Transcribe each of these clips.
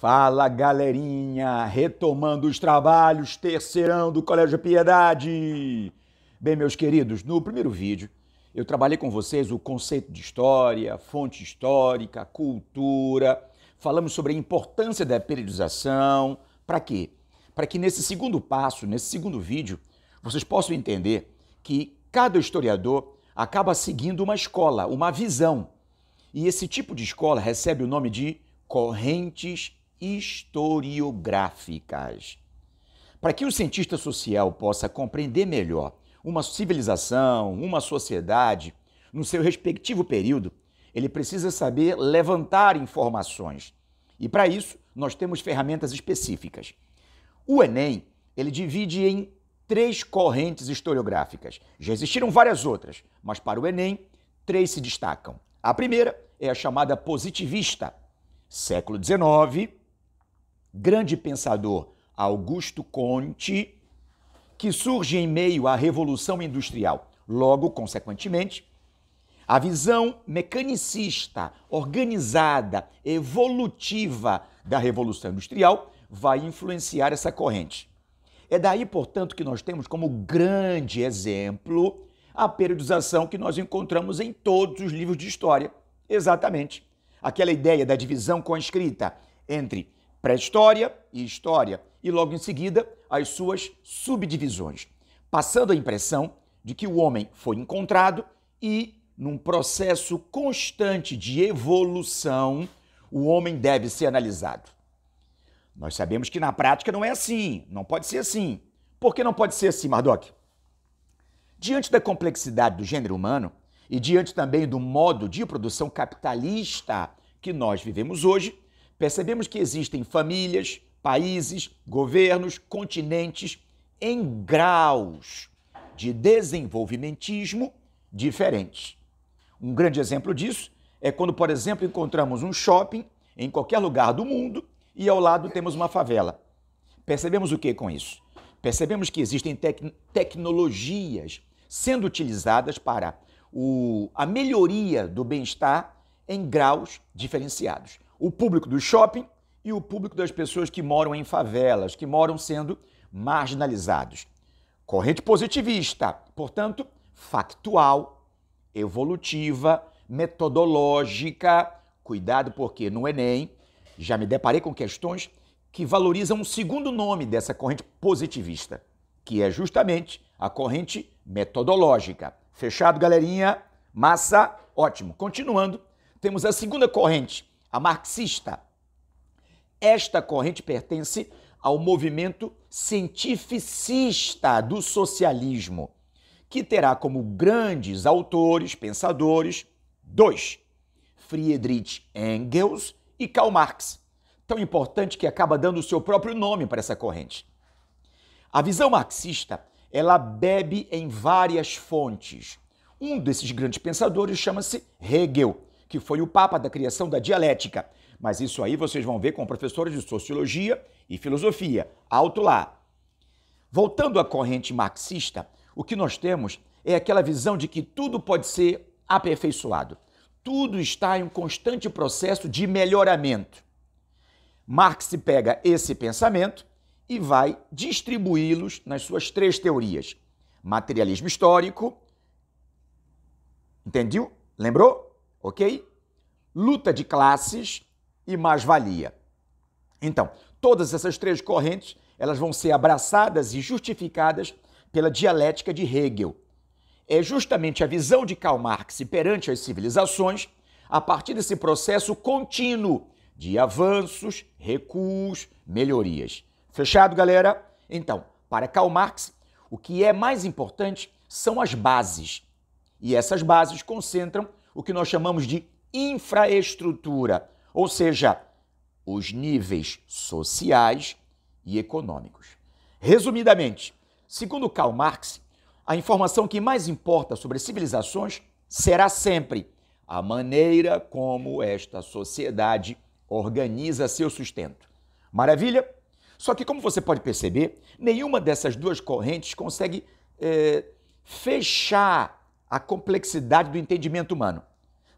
Fala, galerinha, retomando os trabalhos, terceirão do Colégio Piedade. Bem, meus queridos, no primeiro vídeo eu trabalhei com vocês o conceito de história, fonte histórica, cultura, falamos sobre a importância da periodização. Para quê? Para que nesse segundo passo, nesse segundo vídeo, vocês possam entender que cada historiador acaba seguindo uma escola, uma visão. E esse tipo de escola recebe o nome de correntes historiográficas. Para que o cientista social possa compreender melhor uma civilização, uma sociedade, no seu respectivo período, ele precisa saber levantar informações. E para isso, nós temos ferramentas específicas. O Enem, ele divide em 3 correntes historiográficas. Já existiram várias outras, mas para o Enem, 3 se destacam. A primeira é a chamada positivista. Século XIX, grande pensador Augusto Comte, que surge em meio à Revolução Industrial. Logo, consequentemente, a visão mecanicista, organizada, evolutiva da Revolução Industrial vai influenciar essa corrente. É daí, portanto, que nós temos como grande exemplo a periodização que nós encontramos em todos os livros de história. Exatamente. Aquela ideia da divisão conscrita entre pré-história e história, e logo em seguida as suas subdivisões, passando a impressão de que o homem foi encontrado e, num processo constante de evolução, o homem deve ser analisado. Nós sabemos que na prática não é assim, não pode ser assim. Por que não pode ser assim, Mardoc? Diante da complexidade do gênero humano e diante também do modo de produção capitalista que nós vivemos hoje, percebemos que existem famílias, países, governos, continentes em graus de desenvolvimentismo diferentes. Um grande exemplo disso é quando, por exemplo, encontramos um shopping em qualquer lugar do mundo e ao lado temos uma favela. Percebemos o que com isso? Percebemos que existem tecnologias sendo utilizadas para a melhoria do bem-estar em graus diferenciados. O público do shopping e o público das pessoas que moram em favelas, que moram sendo marginalizados. Corrente positivista, portanto, factual, evolutiva, metodológica. Cuidado, porque no Enem já me deparei com questões que valorizam um segundo nome dessa corrente positivista, que é justamente a corrente metodológica. Fechado, galerinha? Massa? Ótimo. Continuando, temos a segunda corrente, a marxista. Esta corrente pertence ao movimento cientificista do socialismo, que terá como grandes autores, pensadores, 2, Friedrich Engels e Karl Marx. Tão importante que acaba dando o seu próprio nome para essa corrente. A visão marxista, ela bebe em várias fontes. Um desses grandes pensadores chama-se Hegel, que foi o papa da criação da dialética. Mas isso aí vocês vão ver com professores de sociologia e filosofia. Alto lá. Voltando à corrente marxista, o que nós temos é aquela visão de que tudo pode ser aperfeiçoado. Tudo está em um constante processo de melhoramento. Marx pega esse pensamento e vai distribuí-los nas suas 3 teorias. Materialismo histórico, entendeu? Lembrou? Ok? Luta de classes e mais-valia. Então, todas essas 3 correntes, elas vão ser abraçadas e justificadas pela dialética de Hegel. É justamente a visão de Karl Marx perante as civilizações a partir desse processo contínuo de avanços, recuos, melhorias. Fechado, galera? Então, para Karl Marx, o que é mais importante são as bases. E essas bases concentram o que nós chamamos de infraestrutura, ou seja, os níveis sociais e econômicos. Resumidamente, segundo Karl Marx, a informação que mais importa sobre civilizações será sempre a maneira como esta sociedade organiza seu sustento. Maravilha? Só que, como você pode perceber, nenhuma dessas 2 correntes consegue fechar a complexidade do entendimento humano.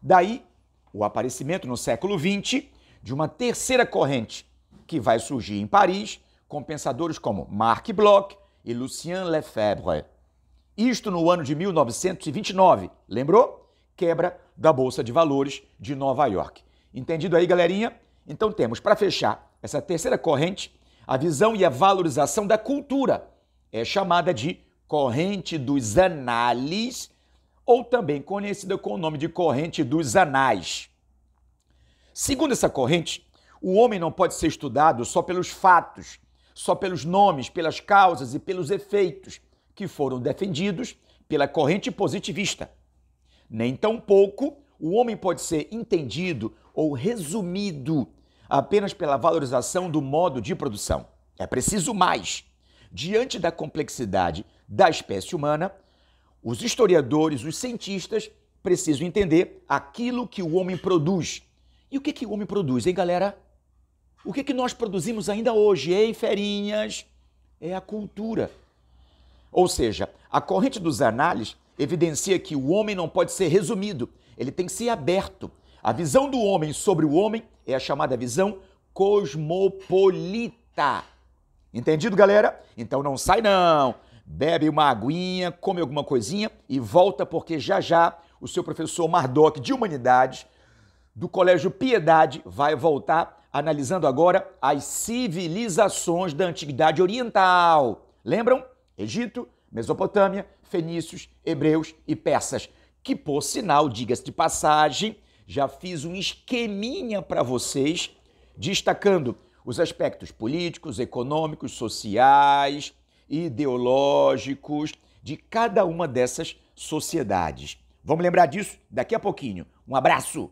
Daí, o aparecimento no século XX de uma terceira corrente, que vai surgir em Paris com pensadores como Marc Bloch e Lucien Lefebvre. Isto no ano de 1929, lembrou? Quebra da Bolsa de Valores de Nova York. Entendido aí, galerinha? Então temos, para fechar, essa terceira corrente, a visão e a valorização da cultura. É chamada de corrente dos anales, ou também conhecida com o nome de corrente dos anais. Segundo essa corrente, o homem não pode ser estudado só pelos fatos, só pelos nomes, pelas causas e pelos efeitos que foram defendidos pela corrente positivista. Nem tampouco o homem pode ser entendido ou resumido apenas pela valorização do modo de produção. É preciso mais. Diante da complexidade da espécie humana, os historiadores, os cientistas, precisam entender aquilo que o homem produz. E o que o homem produz, hein, galera? O que nós produzimos ainda hoje, hein, ferinhas? É a cultura. Ou seja, a corrente dos análises evidencia que o homem não pode ser resumido, ele tem que ser aberto. A visão do homem sobre o homem é a chamada visão cosmopolita. Entendido, galera? Então não sai não. Bebe uma aguinha, come alguma coisinha e volta, porque já o seu professor Mardoc de Humanidades do Colégio Piedade vai voltar analisando agora as civilizações da Antiguidade Oriental. Lembram? Egito, Mesopotâmia, fenícios, hebreus e persas. Que, por sinal, diga-se de passagem, já fiz um esqueminha para vocês, destacando os aspectos políticos, econômicos, sociais, ideológicos de cada uma dessas sociedades. Vamos lembrar disso daqui a pouquinho. Um abraço!